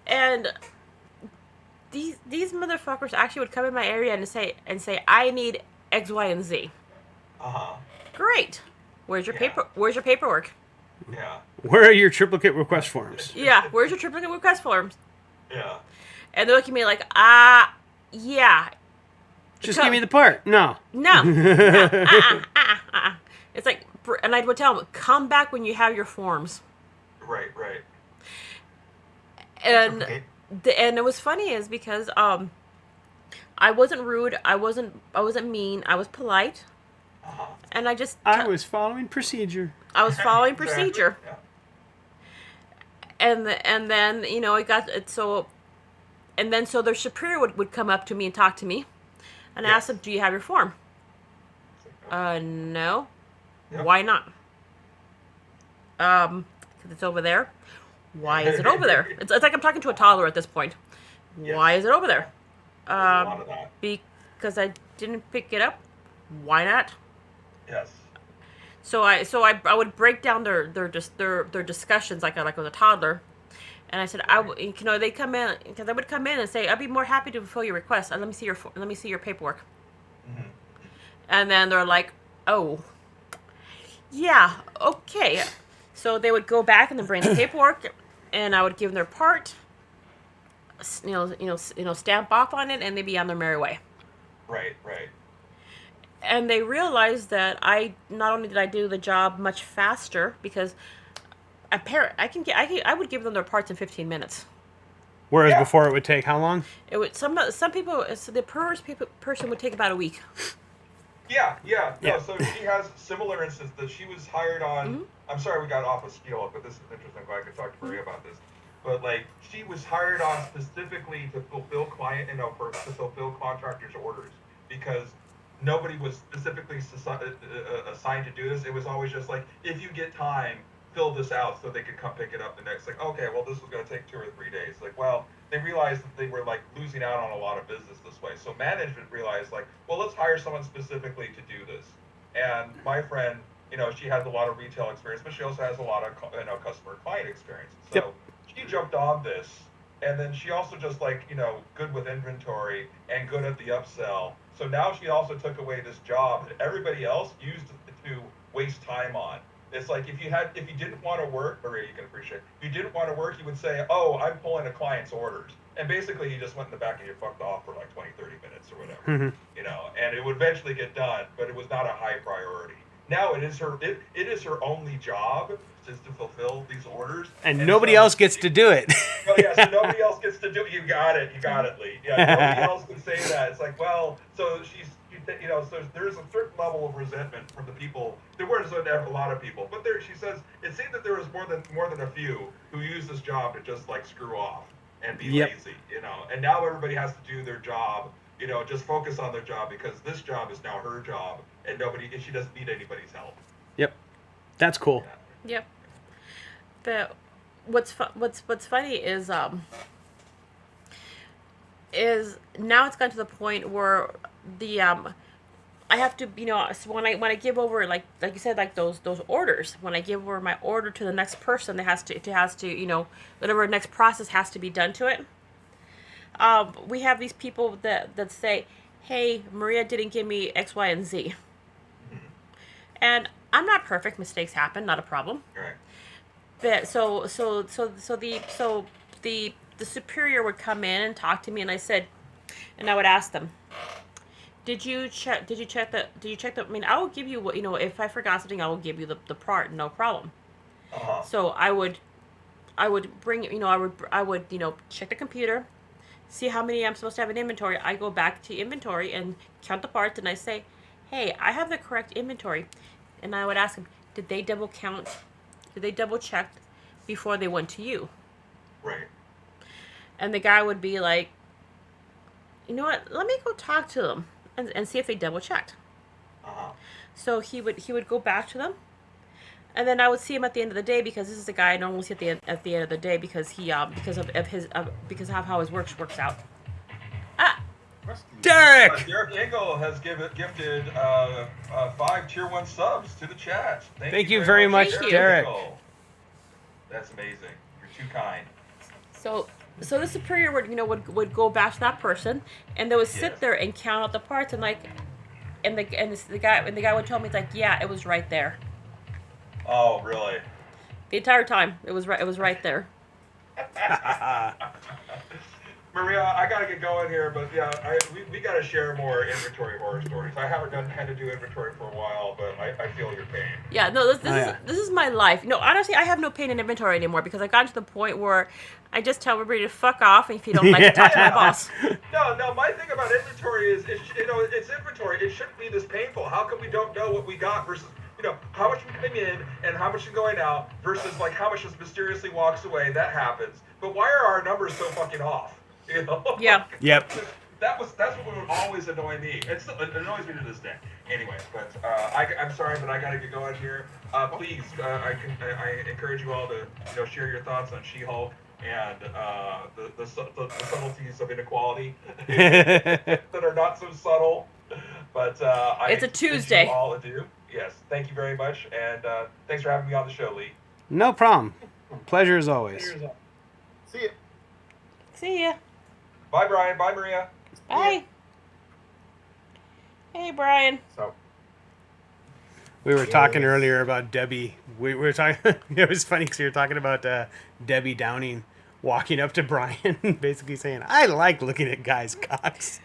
And these motherfuckers actually would come in my area and say I need X, Y, and Z. Great. Where's your paper? Where's your paperwork? Yeah. Where are your triplicate request forms? Yeah. Where's your triplicate request forms? Yeah. And they're looking at me like, yeah. Just give me the part. No. No. It's like, and I would tell them, come back when you have your forms. Right. And Okay. and it was funny is because I wasn't rude, I wasn't mean, I was polite, and I was following procedure. I was following Exactly. procedure. Yeah. And then it got it so, and then so their superior would come up to me and talk to me, and Yes. ask them, do you have your form? No. Yep. Why not? Because it's over there. Why is it over there? It's like I'm talking to a toddler at this point. Yes. Why is it over there? A lot of that. Because I didn't pick it up. Why not? Yes. So I would break down their discussions like I was a toddler, and I said they come in because I would come in and say I'd be more happy to fulfill your request. Let me see your paperwork. Mm-hmm. And then they're like, oh, yeah, okay. So they would go back and then bring the paperwork, and I would give them their part, stamp off on it, and they'd be on their merry way. Right. And they realized that I not only did I do the job much faster because I would give them their parts in 15 minutes. Whereas Yeah. before it would take how long? It would some people the person would take about a week. Yeah. Yeah. No, so she has similar instance that she was hired on. Mm-hmm. I'm sorry we got off of scale, but this is interesting. I could talk to Maria about this. But like, she was hired on specifically to fulfill to fulfill contractors' orders because nobody was specifically assigned to do this. It was always just like, if you get time, fill this out so they could come pick it up the next. Like, okay, well, this was going to take 2 or 3 days. Like, well, they realized that they were like losing out on a lot of business this way. So management realized like, well, let's hire someone specifically to do this. And my friend, she has a lot of retail experience, but she also has a lot of customer client experience. So Yep. she jumped on this, and then she also just good with inventory and good at the upsell. So now she also took away this job that everybody else used to waste time on. It's like if you didn't want to work, Maria, you can appreciate. If you didn't want to work, you would say, "Oh, I'm pulling a client's orders," and basically you just went in the back and you fucked off for like 20, 30 minutes or whatever, Mm-hmm. and it would eventually get done, but it was not a high priority. Now it is her only job is to fulfill these orders, And nobody else gets to do it. Oh yeah, so nobody else gets to do it. You got it, Lee. Yeah, nobody else can say that. It's like, well, so so there's a certain level of resentment from the people. There weren't a lot of people, but she says it seemed that there was more than a few who used this job to just like screw off and be Yep. lazy, And now everybody has to do their job, just focus on their job because this job is now her job, and she doesn't need anybody's help. Yep. That's cool. Yep. But what's funny is now it's gotten to the point where the I have to so when I give over like you said like those orders, when I give over my order to the next person, it has to whatever next process has to be done to it. We have these people that say, hey, Maria didn't give me X, Y, and Z, and I'm not perfect, mistakes happen, not a problem. Right. But so the superior would come in and talk to me, and I would ask them, did you check that? I mean, I will give you if I forgot something, I will give you the part, no problem. So I would bring I would check the computer, see how many I'm supposed to have in inventory. I go back to inventory and count the parts, and I say, hey, I have the correct inventory, and I would ask them, did they double count? Did they double check before they went to you? Right. And the guy would be like, you know what? Let me go talk to them and see if they double checked. So he would go back to them, and then I would see him at the end of the day because this is the guy I normally see at the end of the day because he because of how his works out. Derek! Derek Engel has gifted 5 tier 1 subs to the chat. Thank you very much, Thank you. Derek. Engel. That's amazing. You're too kind. So the superior would go back to that person, and they would sit Yes. there and count out the parts, and like, the guy would tell me, it's like, yeah, it was right there. Oh, really? The entire time it was right there. Maria, I gotta get going here, but yeah, we gotta share more inventory horror stories. I haven't had to do inventory for a while, but I feel your pain. Yeah, no, Oh, yeah. this is my life. No, honestly, I have no pain in inventory anymore because I got to the point where I just tell everybody to fuck off, and if you don't like it, talk to my boss. No, my thing about inventory is, it's inventory. It shouldn't be this painful. How come we don't know what we got versus, how much we came in and how much is going out versus like how much just mysteriously walks away? That happens. But why are our numbers so fucking off? Yeah. Yep. That's what would always annoy me. It annoys me to this day. Anyway, but I'm sorry, but I gotta get going here. Please, I encourage you all to share your thoughts on She-Hulk and the subtleties of inequality that are not so subtle. But It's a bid Tuesday. you all adieu. Yes, thank you very much, and thanks for having me on the show, Lee. No problem. Pleasure as always. See ya. See ya. Bye, Brian. Bye, Maria. Bye. Hey, Brian. So. We were talking earlier about Debbie. We were talking. It was funny because we were talking about Debbie Downing walking up to Brian, basically saying, "I like looking at guys' cocks."